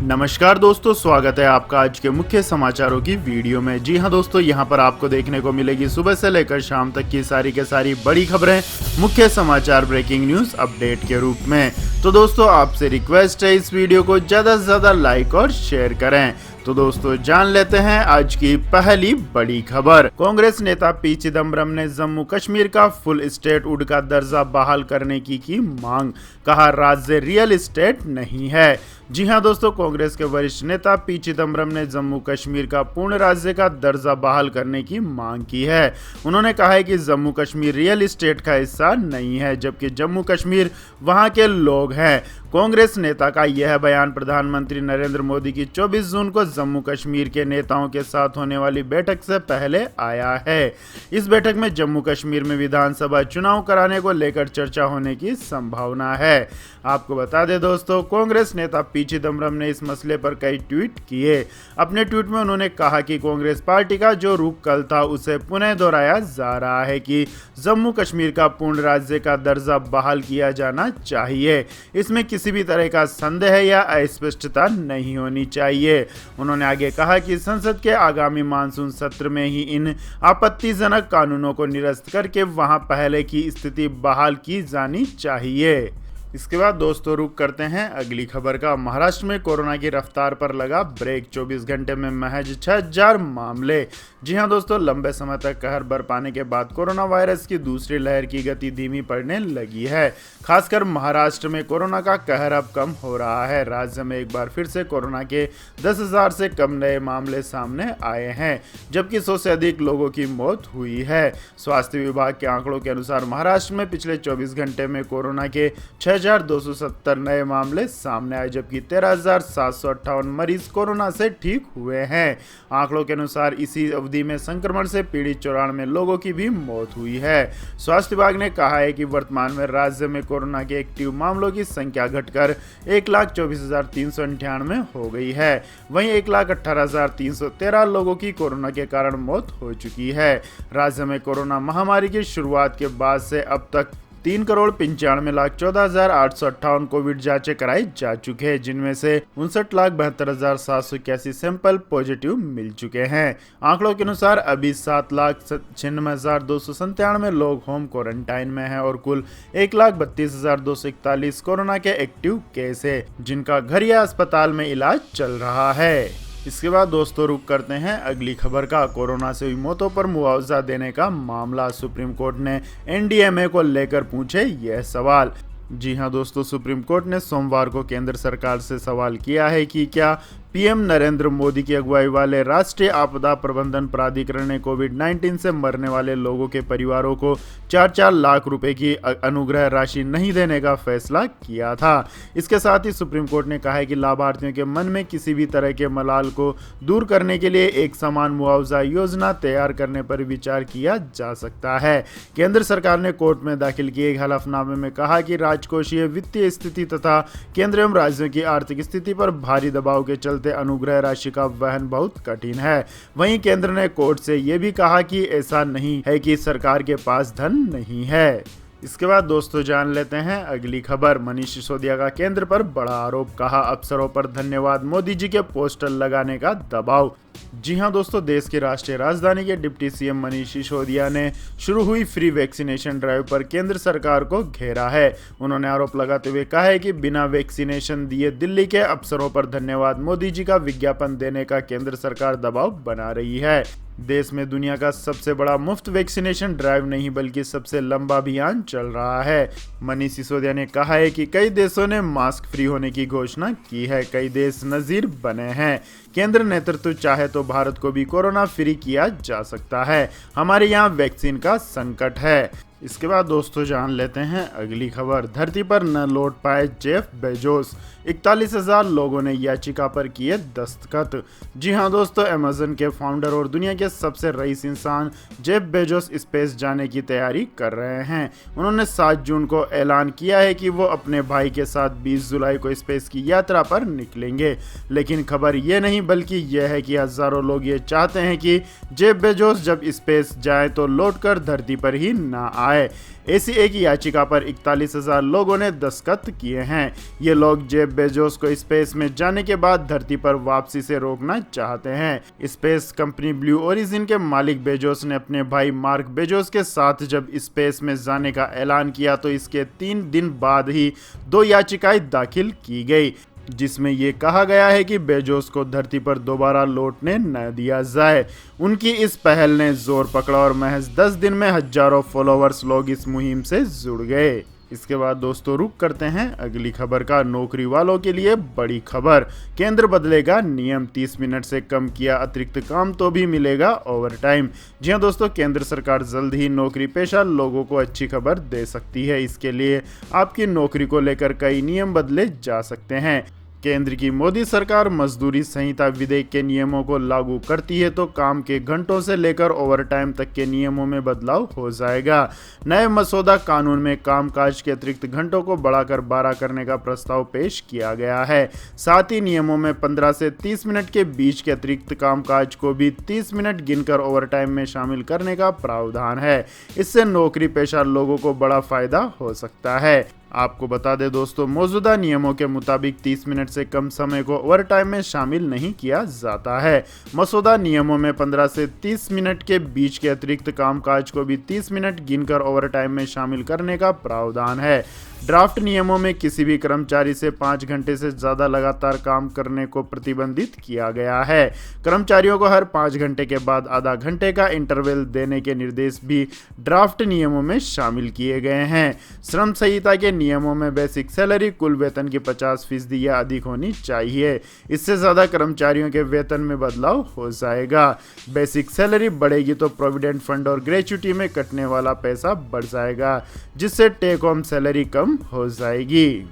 नमस्कार दोस्तों, स्वागत है आपका आज के मुख्य समाचारों की वीडियो में। जी हां दोस्तों, यहां पर आपको देखने को मिलेगी सुबह से लेकर शाम तक की सारी के सारी बड़ी खबरें मुख्य समाचार ब्रेकिंग न्यूज अपडेट के रूप में। तो दोस्तों, आपसे रिक्वेस्ट है इस वीडियो को ज़्यादा से ज़्यादा लाइक और शेयर करें। तो दोस्तों, जान लेते हैं आज की पहली बड़ी खबर। कांग्रेस नेता पी चिदम्बरम ने जम्मू कश्मीर का फुल स्टेटहुड का दर्जा बहाल करने की मांग। कहा, राज्य रियल स्टेट नहीं है। जी हां दोस्तों, कांग्रेस के वरिष्ठ नेता पी चिदम्बरम ने जम्मू कश्मीर का पूर्ण राज्य का दर्जा बहाल करने की मांग की है। उन्होंने कहा है कि जम्मू कश्मीर रियल स्टेट का हिस्सा नहीं है, जबकि जम्मू कश्मीर वहां के लोग हैं। कांग्रेस नेता का यह बयान प्रधानमंत्री नरेंद्र मोदी की 24 जून को जम्मू कश्मीर के नेताओं के साथ होने वाली बैठक से पहले आया है। इस बैठक में जम्मू कश्मीर में विधानसभा चुनाव कराने को लेकर चर्चा होने की संभावना है। आपको बता दें दोस्तों, कांग्रेस नेता पी चिदम्बरम ने इस मसले पर कई ट्वीट किए। अपने ट्वीट में उन्होंने कहा कि कांग्रेस पार्टी का जो रुख कल था उसे पुनः दोहराया जा रहा है कि जम्मू कश्मीर का पूर्ण राज्य का दर्जा बहाल किया जाना चाहिए। इसमें किसी भी तरह का संदेह या अस्पष्टता नहीं होनी चाहिए। उन्होंने आगे कहा कि संसद के आगामी मानसून सत्र में ही इन आपत्तिजनक कानूनों को निरस्त करके वहां पहले की स्थिति बहाल की जानी चाहिए। इसके बाद दोस्तों, रुक करते हैं अगली खबर का। महाराष्ट्र में कोरोना की रफ्तार पर लगा ब्रेक। 24 घंटे में महज 6000 मामले। जी हां दोस्तों, लंबे समय तक कहर बरपाने के बाद कोरोना वायरस की दूसरी लहर की गति धीमी पड़ने लगी है। खासकर महाराष्ट्र में कोरोना का कहर अब कम हो रहा है। राज्य में एक बार फिर से कोरोना के 10,000 से कम नए मामले सामने आए हैं, जबकि 100 से अधिक लोगों की मौत हुई है। स्वास्थ्य विभाग के आंकड़ों के अनुसार महाराष्ट्र में पिछले 24 घंटे में कोरोना के 6,270 नए मामले सामने आए, जबकि 13,758 मरीज कोरोना से ठीक हुए हैं। आंकड़ों के अनुसार इसी अवधि में संक्रमण से पीड़ित 94 लोगों की भी मौत हुई है। स्वास्थ्य विभाग ने कहा है कि वर्तमान में राज्य में कोरोना के एक्टिव मामलों की संख्या घटकर 1,24,398 हो गई है। वहीं 1,18,313 लोगों की कोरोना के कारण मौत हो चुकी है। राज्य में कोरोना महामारी की शुरुआत के बाद से अब तक 3,95,14,858 कोविड जांचें कराई जा चुके हैं, जिनमें से 59,72,781 सैंपल पॉजिटिव मिल चुके हैं। आंकड़ों के अनुसार अभी 7,96,297 लोग होम क्वारंटाइन में हैं और कुल 1,32,241 कोरोना के एक्टिव केस है, जिनका घर या अस्पताल में इलाज चल रहा है। इसके बाद दोस्तों, रुक करते हैं अगली खबर का। कोरोना से हुई मौतों पर मुआवजा देने का मामला। सुप्रीम कोर्ट ने एनडीएमए को लेकर पूछे यह सवाल। जी हां दोस्तों, सुप्रीम कोर्ट ने सोमवार को केंद्र सरकार से सवाल किया है कि क्या पीएम नरेंद्र मोदी की अगुवाई वाले राष्ट्रीय आपदा प्रबंधन प्राधिकरण ने कोविड-19 से मरने वाले लोगों के परिवारों को 4-4 लाख रुपए की अनुग्रह राशि नहीं देने का फैसला किया था। इसके साथ ही सुप्रीम कोर्ट ने कहा है कि लाभार्थियों के मन में किसी भी तरह के मलाल को दूर करने के लिए एक समान मुआवजा योजना तैयार करने पर विचार किया जा सकता है। केंद्र सरकार ने कोर्ट में दाखिल किए एक हलफनामे में कहा कि राजकोषीय वित्तीय स्थिति तथा केंद्र एवं राज्यों की आर्थिक स्थिति पर भारी दबाव के चलते अनुग्रह राशि का वहन बहुत कठिन है। वहीं केंद्र ने कोर्ट से यह भी कहा कि ऐसा नहीं है कि सरकार के पास धन नहीं है। इसके बाद दोस्तों, जान लेते हैं अगली खबर। मनीष सिसोदिया का केंद्र पर बड़ा आरोप। कहा, अफसरों पर धन्यवाद मोदी जी के पोस्टर लगाने का दबाव। जी हां दोस्तों, देश की राष्ट्रीय राजधानी के डिप्टी सीएम मनीष सिसोदिया ने शुरू हुई फ्री वैक्सीनेशन ड्राइव पर केंद्र सरकार को घेरा है। उन्होंने आरोप लगाते हुए कहा है कि बिना वैक्सीनेशन दिए दिल्ली के अफसरों पर धन्यवाद मोदी जी का विज्ञापन देने का केंद्र सरकार दबाव बना रही है। देश में दुनिया का सबसे बड़ा मुफ्त वैक्सीनेशन ड्राइव नहीं बल्कि सबसे लंबा अभियान चल रहा है। मनीष सिसोदिया ने कहा है कि कई देशों ने मास्क फ्री होने की घोषणा की है, कई देश नजीर बने हैं। केंद्र नेतृत्व चाहे तो भारत को भी कोरोना फ्री किया जा सकता है। हमारे यहाँ वैक्सीन का संकट है। इसके बाद दोस्तों, जान लेते हैं अगली खबर। धरती पर न लौट पाए जेफ बेजोस। 41,000 लोगों ने याचिका पर किए दस्तखत। जी हां दोस्तों, अमेज़न के फाउंडर और दुनिया के सबसे रईस इंसान जेफ बेजोस स्पेस जाने की तैयारी कर रहे हैं। उन्होंने 7 जून को ऐलान किया है कि वो अपने भाई के साथ 20 जुलाई को स्पेस की यात्रा पर निकलेंगे। लेकिन खबर ये नहीं बल्कि यह है कि हजारों लोग ये चाहते हैं कि जेफ बेजोस जब स्पेस जाए तो लौटकर धरती पर ही ना आए। ऐसी एक याचिका पर 41,000 लोगों ने दस्तखत किए हैं। ये लोग जेफ बेजोस को स्पेस में जाने के बाद धरती पर वापसी से रोकना चाहते हैं। स्पेस कंपनी ब्लू ओरिजिन के मालिक बेजोस ने अपने भाई मार्क बेजोस के साथ जब स्पेस में जाने का ऐलान किया तो इसके 3 दिन बाद ही 2 याचिकाएं दाखिल की गई, जिसमें ये कहा गया है कि बेजोस को धरती पर दोबारा लौटने न दिया जाए। उनकी इस पहल ने जोर पकड़ा और महज 10 दिन में हजारों फॉलोअर्स लोग इस मुहिम से जुड़ गए। इसके बाद दोस्तों रुक करते हैं अगली खबर का। नौकरी वालों के लिए बड़ी खबर, केंद्र बदलेगा नियम, 30 मिनट से कम किया अतिरिक्त काम तो भी मिलेगा ओवर टाइम। जी हां दोस्तों, केंद्र सरकार जल्द ही नौकरी पेशा लोगों को अच्छी खबर दे सकती है। इसके लिए आपकी नौकरी को लेकर कई नियम बदले जा सकते हैं। केंद्र की मोदी सरकार मजदूरी संहिता विधेयक के नियमों को लागू करती है तो काम के घंटों से लेकर ओवरटाइम तक के नियमों में बदलाव हो जाएगा। नए मसौदा कानून में कामकाज के अतिरिक्त घंटों को बढ़ाकर 12 करने का प्रस्ताव पेश किया गया है। साथ ही नियमों में 15 से 30 मिनट के बीच के अतिरिक्त कामकाज को भी 30 मिनट गिनकर ओवरटाइम में शामिल करने का प्रावधान है। इससे नौकरी पेशा लोगों को बड़ा फायदा हो सकता है। आपको बता दें दोस्तों, मौजूदा नियमों के मुताबिक 30 मिनट से कम समय को ओवरटाइम में शामिल नहीं किया जाता है। मसौदा नियमों में 15 से 30 मिनट के बीच के अतिरिक्त कामकाज को भी 30 मिनट गिनकर ओवरटाइम में शामिल करने का प्रावधान है। ड्राफ्ट नियमों में किसी भी कर्मचारी से 5 घंटे से ज़्यादा लगातार काम करने को प्रतिबंधित किया गया है। कर्मचारियों को हर 5 घंटे के बाद आधा घंटे का इंटरवल देने के निर्देश भी ड्राफ्ट नियमों में शामिल किए गए हैं। श्रम संहिता के नियमों में बेसिक सैलरी कुल वेतन की 50% या अधिक होनी चाहिए। इससे ज़्यादा कर्मचारियों के वेतन में बदलाव हो जाएगा। बेसिक सैलरी बढ़ेगी तो प्रोविडेंट फंड और ग्रेच्युटी में कटने वाला पैसा बढ़ जाएगा, जिससे टेक होम सैलरी कम हो जाएगी।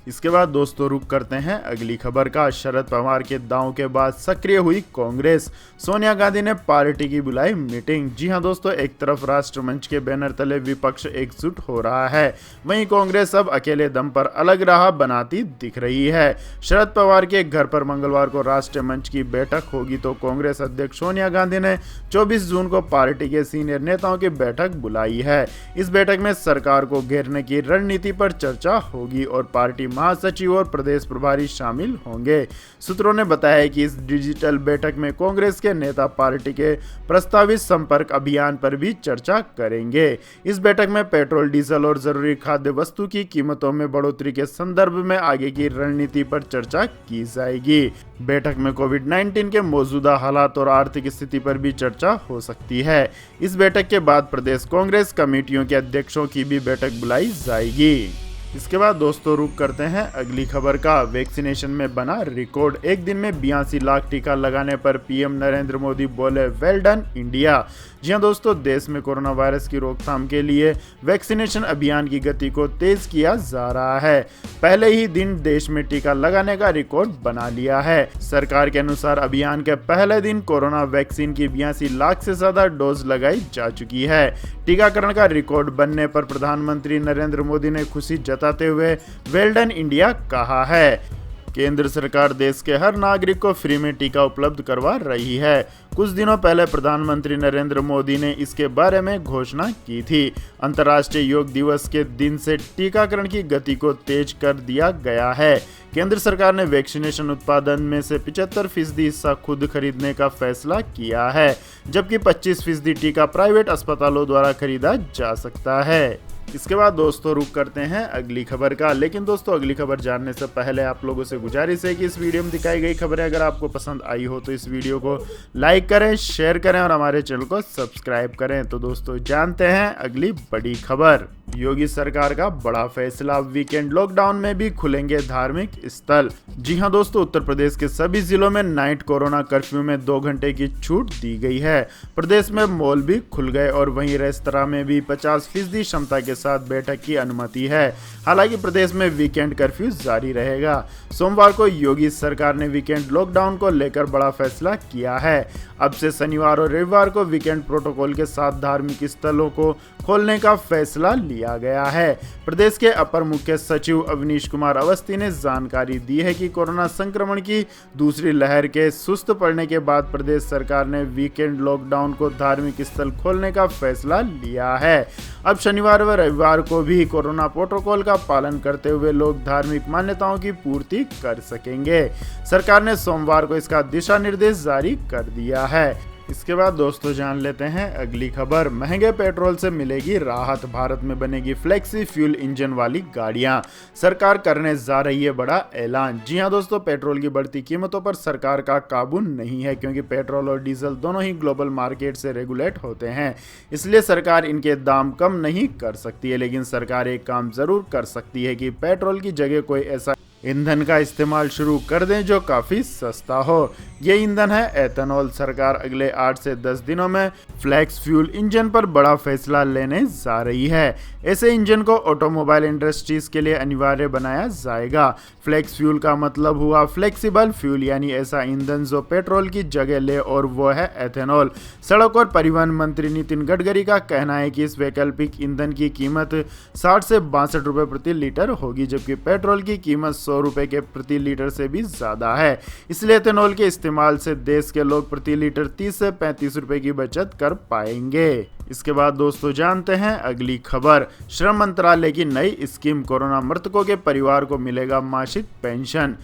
इसके बाद दोस्तों रुक करते हैं अगली खबर का। शरद पवार के दांव के बाद सक्रिय हुई कांग्रेस, सोनिया गांधी ने पार्टी की बुलाई मीटिंग। जी हां दोस्तों, एक तरफ राष्ट्रमंच के बैनर तले विपक्ष एकजुट हो रहा है, वहीं कांग्रेस अब अकेले दम पर अलग राह बनाती दिख रही है। शरद पवार के घर पर मंगलवार को राष्ट्रीय मंच की बैठक होगी तो कांग्रेस अध्यक्ष सोनिया गांधी ने 24 जून को पार्टी के सीनियर नेताओं की बैठक बुलाई है। इस बैठक में सरकार को घेरने की रणनीति पर चर्चा होगी और पार्टी महासचिव और प्रदेश प्रभारी शामिल होंगे। सूत्रों ने बताया कि इस डिजिटल बैठक में कांग्रेस के नेता पार्टी के प्रस्तावित संपर्क अभियान पर भी चर्चा करेंगे। इस बैठक में पेट्रोल, डीजल और जरूरी खाद्य वस्तु की कीमतों में बढ़ोतरी के संदर्भ में आगे की रणनीति पर चर्चा की जाएगी। बैठक में कोविड-19 के मौजूदा हालात और आर्थिक स्थिति पर भी चर्चा हो सकती है। इस बैठक के बाद प्रदेश कांग्रेस कमेटियों के अध्यक्षों की भी बैठक बुलाई जाएगी। इसके बाद दोस्तों रुक करते हैं अगली खबर का। वैक्सीनेशन में बना रिकॉर्ड, एक दिन में 82 लाख टीका लगाने पर पीएम नरेंद्र मोदी बोले वेल डन इंडिया। जी हां दोस्तों, देश में कोरोना वायरस की रोकथाम के लिए वैक्सीनेशन अभियान की गति को तेज किया जा रहा है। पहले ही दिन देश में टीका लगाने का रिकॉर्ड बना लिया है। सरकार के अनुसार अभियान के पहले दिन कोरोना वैक्सीन की 82 लाख से ज्यादा डोज लगाई जा चुकी है। टीकाकरण का रिकॉर्ड बनने पर प्रधानमंत्री नरेंद्र मोदी ने खुशी जताते हुए वेल डन इंडिया कहा है। केंद्र सरकार देश के हर नागरिक को फ्री में टीका उपलब्ध करवा रही है। कुछ दिनों पहले प्रधानमंत्री नरेंद्र मोदी ने इसके बारे में घोषणा की थी। अंतर्राष्ट्रीय योग दिवस के दिन से टीकाकरण की गति को तेज कर दिया गया है। केंद्र सरकार ने वैक्सीनेशन उत्पादन में से 75% हिस्सा खुद खरीदने का फैसला किया है, जबकि 25% टीका प्राइवेट अस्पतालों द्वारा खरीदा जा सकता है। इसके बाद दोस्तों रुक करते हैं अगली खबर का। लेकिन दोस्तों, अगली खबर जानने से पहले आप लोगों से गुजारिश है कि इस वीडियो में दिखाई गई खबरें अगर आपको पसंद आई हो तो इस वीडियो को लाइक करें, शेयर करें और हमारे चैनल को सब्सक्राइब करें। तो दोस्तों जानते हैं अगली बड़ी खबर। योगी सरकार का बड़ा फैसला, वीकेंड लॉकडाउन में भी खुलेंगे धार्मिक स्थल। जी हां दोस्तों, उत्तर प्रदेश के सभी जिलों में नाइट कोरोना कर्फ्यू में 2 घंटे की छूट दी गई है। प्रदेश में मॉल भी खुल गए और वहीं रेस्तरां में भी 50% क्षमता के साथ बैठक की अनुमति है। हालांकि प्रदेश में वीकेंड कर्फ्यू जारी रहेगा। सोमवार को योगी सरकार ने वीकेंड लॉकडाउन को लेकर बड़ा फैसला किया है। अब से शनिवार और रविवार को वीकेंड प्रोटोकॉल के साथ धार्मिक स्थलों को खोलने का फैसला लिया गया है। प्रदेश के अपर मुख्य सचिव अवनीश कुमार अवस्थी ने जानकारी दी है कि कोरोना संक्रमण की दूसरी लहर के सुस्त पड़ने के बाद प्रदेश सरकार ने वीकेंड लॉकडाउन को धार्मिक स्थल खोलने का फैसला लिया है। अब शनिवार व रविवार को भी कोरोना प्रोटोकॉल का पालन करते हुए लोग धार्मिक मान्यताओं की पूर्ति कर सकेंगे। सरकार ने सोमवार को इसका दिशा निर्देश जारी कर दिया है। इसके बाद दोस्तों जान लेते हैं अगली खबर। महंगे पेट्रोल से मिलेगी राहत, भारत में बनेगी फ्लेक्सी फ्यूल इंजन वाली गाड़ियां, सरकार करने जा रही है बड़ा ऐलान। जी हां दोस्तों, पेट्रोल की बढ़ती कीमतों पर सरकार का काबू नहीं है, क्योंकि पेट्रोल और डीजल दोनों ही ग्लोबल मार्केट से रेगुलेट होते हैं, इसलिए सरकार इनके दाम कम नहीं कर सकती है। लेकिन सरकार एक काम जरूर कर सकती है कि पेट्रोल की जगह कोई ऐसा ईंधन का इस्तेमाल शुरू कर दें जो काफी सस्ता हो। ये ईंधन है एथेनॉल। सरकार अगले 8 से 10 दिनों में फ्लेक्स फ्यूल इंजन पर बड़ा फैसला लेने जा रही है। ऐसे इंजन को ऑटोमोबाइल इंडस्ट्रीज के लिए अनिवार्य बनाया जाएगा। फ्लेक्स फ्यूल का मतलब हुआ फ्लेक्सिबल फ्यूल, यानी ऐसा ईंधन जो पेट्रोल की जगह ले, और वो है एथेनॉल। सड़क और परिवहन मंत्री नितिन गडकरी का कहना है कि इस वैकल्पिक ईंधन की कीमत 60 से 62 रुपए प्रति लीटर होगी, जबकि पेट्रोल की कीमत 100 रुपए के प्रति लीटर से भी ज्यादा है। इसलिए एथेनॉल के इस्तेमाल से देश के लोग प्रति लीटर 30 से 35 रुपए की बचत कर पाएंगे। इसके बाद दोस्तों जानते हैं अगली खबर। श्रम मंत्रालय की नई स्कीम, कोरोना मृतकों के परिवार को मिलेगा मासिक पेंशन।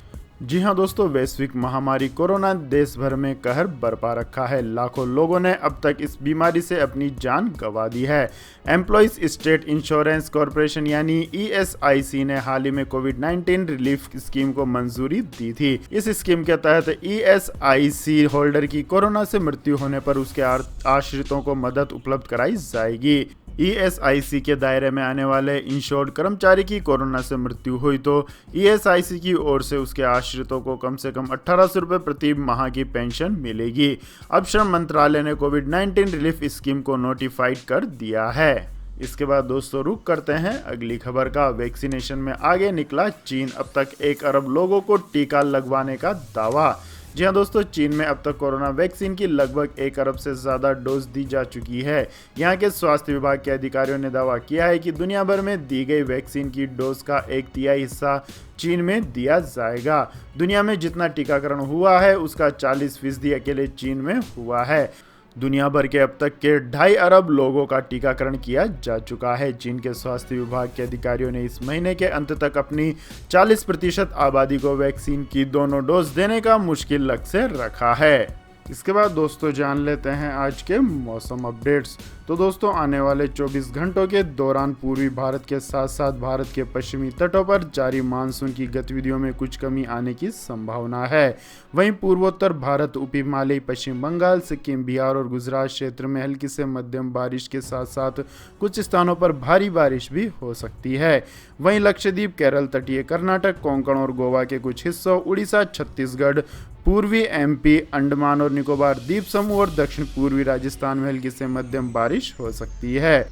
जी हां दोस्तों, वैश्विक महामारी कोरोना देश भर में कहर बरपा रखा है। लाखों लोगों ने अब तक इस बीमारी से अपनी जान गंवा दी है। एम्प्लॉइज स्टेट इंश्योरेंस कॉर्पोरेशन यानी ESIC ने हाल ही में कोविड-19 रिलीफ स्कीम को मंजूरी दी थी। इस स्कीम के तहत ESIC होल्डर की कोरोना से मृत्यु होने पर उसके आश्रितों को मदद उपलब्ध कराई जाएगी। ESIC के दायरे में आने वाले इंश्योर्ड कर्मचारी की कोरोना से मृत्यु हुई तो ESIC की ओर से उसके आश्रितों को कम से कम 1800 रुपये प्रति माह की पेंशन मिलेगी। अब श्रम मंत्रालय ने कोविड-19 रिलीफ स्कीम को नोटिफाइड कर दिया है। इसके बाद दोस्तों रुक करते हैं अगली खबर का। वैक्सीनेशन में आगे निकला चीन, अब तक 1 अरब लोगों को टीका लगवाने का दावा। जी हाँ दोस्तों, चीन में अब तक कोरोना वैक्सीन की लगभग 1 अरब से ज़्यादा डोज दी जा चुकी है। यहाँ के स्वास्थ्य विभाग के अधिकारियोयों ने दावा किया है कि दुनिया भर में दी गई वैक्सीन की डोज का 1/3 हिस्सा चीन में दिया जाएगा। दुनिया में जितना टीकाकरण हुआ है उसका 40% अकेले चीन में हुआ है। दुनिया भर के अब तक के 2.5 अरब लोगों का टीकाकरण किया जा चुका है। चीन के स्वास्थ्य विभाग के अधिकारियों ने इस महीने के अंत तक अपनी 40% आबादी को वैक्सीन की दोनों डोज देने का मुश्किल लक्ष्य रखा है। इसके बाद दोस्तों जान लेते हैं आज के मौसम अपडेट्स। तो दोस्तों आने वाले 24 घंटों के दौरान पूर्वी भारत के साथ साथ भारत के पश्चिमी तटों पर जारी मानसून की गतिविधियों में कुछ कमी आने की संभावना है। वहीं पूर्वोत्तर भारत, उप हिमालयी पश्चिम बंगाल, सिक्किम, बिहार और गुजरात क्षेत्र में हल्की से मध्यम बारिश के साथ साथ कुछ स्थानों पर भारी बारिश भी हो सकती है। वहीं लक्षद्वीप, केरल, तटीय कर्नाटक, कोंकण और गोवा के कुछ हिस्सों, उड़ीसा, छत्तीसगढ़, पूर्वी MP, अंडमान और निकोबार द्वीप समूह और दक्षिण पूर्वी राजस्थान में हल्की से मध्यम बारिश हो सकती है।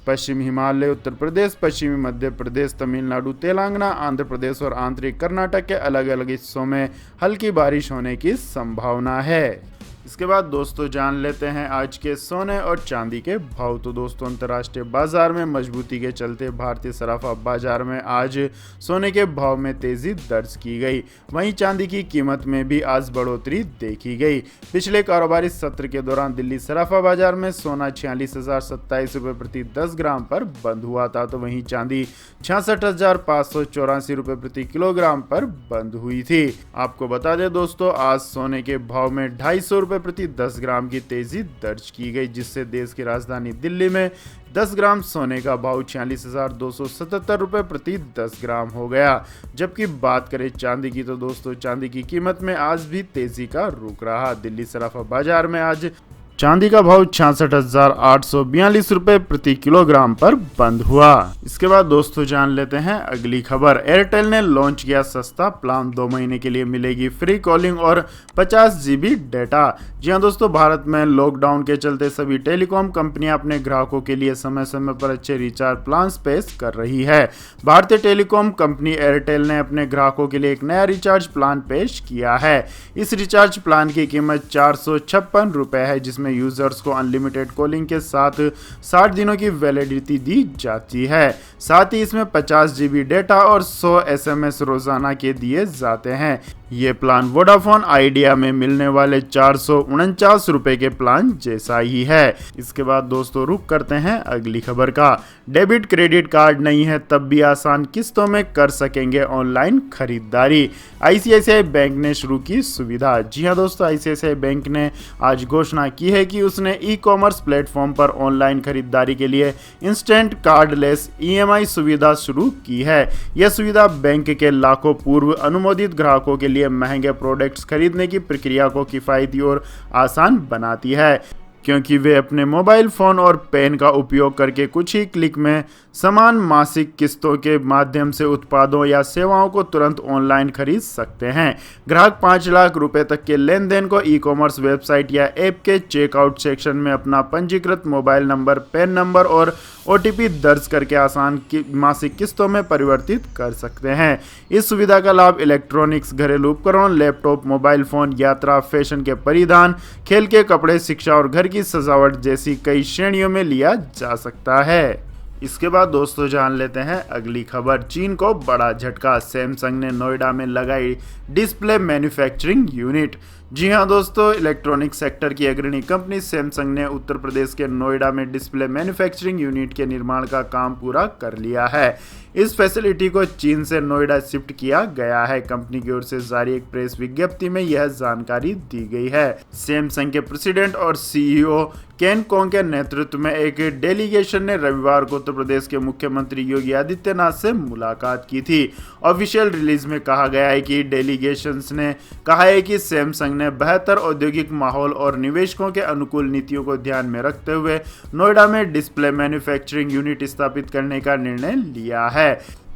पश्चिम हिमालय, उत्तर प्रदेश, पश्चिमी मध्य प्रदेश, तमिलनाडु, तेलंगाना, आंध्र प्रदेश और आंतरिक कर्नाटक के अलग अलग हिस्सों में हल्की बारिश होने की संभावना है। इसके बाद दोस्तों जान लेते हैं आज के सोने और चांदी के भाव। तो दोस्तों अंतर्राष्ट्रीय बाजार में मजबूती के चलते भारतीय सराफा बाजार में आज सोने के भाव में तेजी दर्ज की गई। वहीं चांदी की कीमत में भी आज बढ़ोतरी देखी गई। पिछले कारोबारी सत्र के दौरान दिल्ली सराफा बाजार में सोना 46,027 रुपये प्रति 10 ग्राम पर बंद हुआ था, तो वहीं चांदी 66,584 रुपये प्रति किलोग्राम पर बंद हुई थी। आपको बता दें दोस्तों, आज सोने के भाव में 250 रुपये प्रति 10 ग्राम की तेजी दर्ज की गई, जिससे देश की राजधानी दिल्ली में 10 ग्राम सोने का भाव 46,277 रुपये प्रति 10 ग्राम हो गया। जबकि बात करें चांदी की, तो दोस्तों चांदी की कीमत में आज भी तेजी का रुख रहा। दिल्ली सराफा बाजार में आज चांदी का भाव 66,842 रुपये प्रति किलोग्राम पर बंद हुआ। इसके बाद दोस्तों जान लेते हैं अगली खबर। एयरटेल ने लॉन्च किया सस्ता प्लान, 2 महीने के लिए मिलेगी फ्री कॉलिंग और 50 GB डेटा। जी हाँ दोस्तों, भारत में लॉकडाउन के चलते सभी टेलीकॉम कंपनियां अपने ग्राहकों के लिए समय समय पर अच्छे रिचार्ज प्लान पेश कर रही है। भारतीय टेलीकॉम कंपनी एयरटेल ने अपने ग्राहकों के लिए एक नया रिचार्ज प्लान पेश किया है। इस रिचार्ज प्लान की कीमत 456 रुपये है, जिसमें इसमें यूजर्स को अनलिमिटेड कॉलिंग के साथ 60 दिनों की वैलिडिटी दी जाती है। साथ ही इसमें 50 GB डेटा और 100 SMS रोजाना के दिए जाते हैं। ये प्लान वोडाफोन आइडिया में मिलने वाले 449 रुपए के प्लान जैसा ही है। इसके बाद दोस्तों रुक करते हैं अगली खबर का। डेबिट क्रेडिट कार्ड नहीं है तब भी आसान किस्तों में कर सकेंगे ऑनलाइन खरीदारी। आईसीआईसीआई बैंक ने शुरू की सुविधा। जी हां दोस्तों, आईसीआईसीआई बैंक ने आज घोषणा की है कि उसने ई कॉमर्स प्लेटफॉर्म पर ऑनलाइन खरीदारी के लिए इंस्टेंट कार्डलेस EMI सुविधा शुरू की है। यह सुविधा बैंक के लाखों पूर्व अनुमोदित ग्राहकों के लिए महंगे प्रोडक्ट्स खरीदने की प्रक्रिया को किफायती और आसान बनाती है, क्योंकि वे अपने मोबाइल फोन और पेन का उपयोग करके कुछ ही क्लिक में समान मासिक किस्तों के माध्यम से उत्पादों या सेवाओं को तुरंत ऑनलाइन खरीद सकते हैं। ग्राहक 5 लाख रुपए तक के लेन देन को ई कॉमर्स वेबसाइट या ऐप के चेकआउट सेक्शन में अपना पंजीकृत मोबाइल नंबर, पैन नंबर और OTP दर्ज करके आसान मासिक किस्तों में परिवर्तित कर सकते हैं। इस सुविधा का लाभ इलेक्ट्रॉनिक्स, घरेलू उपकरण, लैपटॉप, मोबाइल फोन, यात्रा, फैशन के परिधान, खेल के कपड़े, शिक्षा और घर की सजावट जैसी कई श्रेणियों में लिया जा सकता है। इसके बाद दोस्तों जान लेते हैं अगली खबर। चीन को बड़ा झटका, सैमसंग ने नोएडा में लगाई डिस्प्ले मैन्युफैक्चरिंग यूनिट। जी हां दोस्तों, इलेक्ट्रॉनिक सेक्टर की अग्रणी कंपनी सैमसंग ने उत्तर प्रदेश के नोएडा में डिस्प्ले मैन्युफैक्चरिंग यूनिट के निर्माण का काम पूरा कर लिया है। इस फैसिलिटी को चीन से नोएडा शिफ्ट किया गया है। कंपनी की ओर से जारी एक प्रेस विज्ञप्ति में यह जानकारी दी गई है। सैमसंग के प्रेसिडेंट और CEO केन कोंग के नेतृत्व में एक डेलीगेशन ने रविवार को उत्तर प्रदेश के मुख्यमंत्री योगी आदित्यनाथ से मुलाकात की थी। ऑफिशियल रिलीज में कहा गया है कि डेलीगेशन ने कहा है कि सैमसंग ने बेहतर औद्योगिक माहौल और निवेशकों के अनुकूल नीतियों को ध्यान में रखते हुए नोएडा में डिस्प्ले मैन्युफैक्चरिंग यूनिट स्थापित करने का निर्णय लिया है।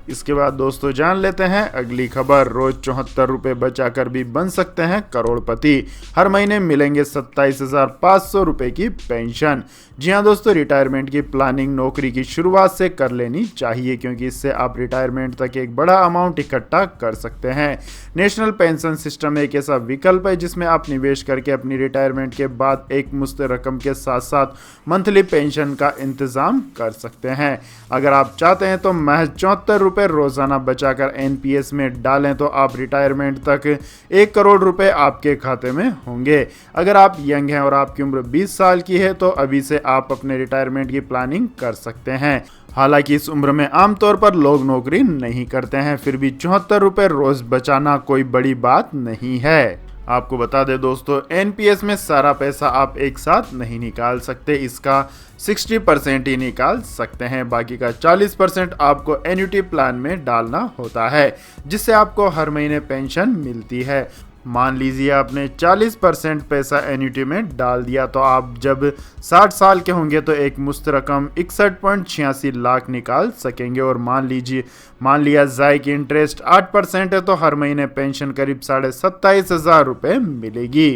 इसके बाद दोस्तों जान लेते हैं अगली खबर। रोज 74 रुपए बचाकर भी बन सकते हैं करोड़पति, हर महीने मिलेंगे 27,500 रुपए की पेंशन। जी हां दोस्तों, रिटायरमेंट की प्लानिंग नौकरी की शुरुआत से कर लेनी चाहिए, क्योंकि इससे आप रिटायरमेंट तक एक बड़ा अमाउंट इकट्ठा कर सकते हैं। नेशनल पेंशन सिस्टम एक ऐसा विकल्प है जिसमें आप निवेश करके अपनी रिटायरमेंट के बाद एक मुश्त रकम के साथ साथ मंथली पेंशन का इंतजाम कर सकते हैं। अगर आप चाहते हैं तो महज 74 रुपए रोजाना बचाकर NPS में डालें तो आप रिटायरमेंट तक 1 करोड़ रुपए आपके खाते में होंगे। अगर आप यंग हैं और आपकी उम्र 20 साल की है तो अभी से आप अपने रिटायरमेंट की प्लानिंग कर सकते हैं। हालांकि इस उम्र में आमतौर पर लोग नौकरी नहीं करते हैं, फिर भी 74 रुपए रोज बचाना कोई बड़ी बात नहीं है। आपको बता दें दोस्तों, NPS में सारा पैसा आप एक साथ नहीं निकाल सकते, इसका 60% ही निकाल सकते हैं। बाकी का 40% आपको एन्युटी प्लान में डालना होता है, जिससे आपको हर महीने पेंशन मिलती है। मान लीजिए आपने 40% पैसा एन्युटी में डाल दिया, तो आप जब 60 साल के होंगे तो एक मुश्त रकम 61.86 लाख निकाल सकेंगे। और मान लिया जाए कि इंटरेस्ट 8% है तो हर महीने पेंशन करीब 27,500 रुपये मिलेगी।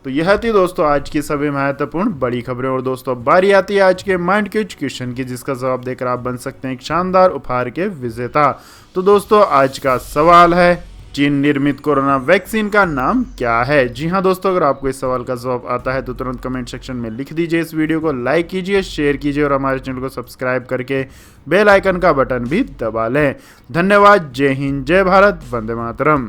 तो यह थी दोस्तों आज की सभी महत्वपूर्ण बड़ी खबरें। और दोस्तों बारी आती है आज के माइंड क्यूज क्वेश्चन की, जिसका जवाब देकर आप बन सकते हैं एक शानदार उपहार के विजेता। तो दोस्तों आज का सवाल है, चीन निर्मित कोरोना वैक्सीन का नाम क्या है? जी हां दोस्तों, अगर आपको इस सवाल का जवाब आता है तो तुरंत कमेंट सेक्शन में लिख दीजिए। इस वीडियो को लाइक कीजिए, शेयर कीजिए और हमारे चैनल को सब्सक्राइब करके बेल आइकन का बटन भी दबा लें। धन्यवाद। जय हिंद, जय भारत, वंदे मातरम।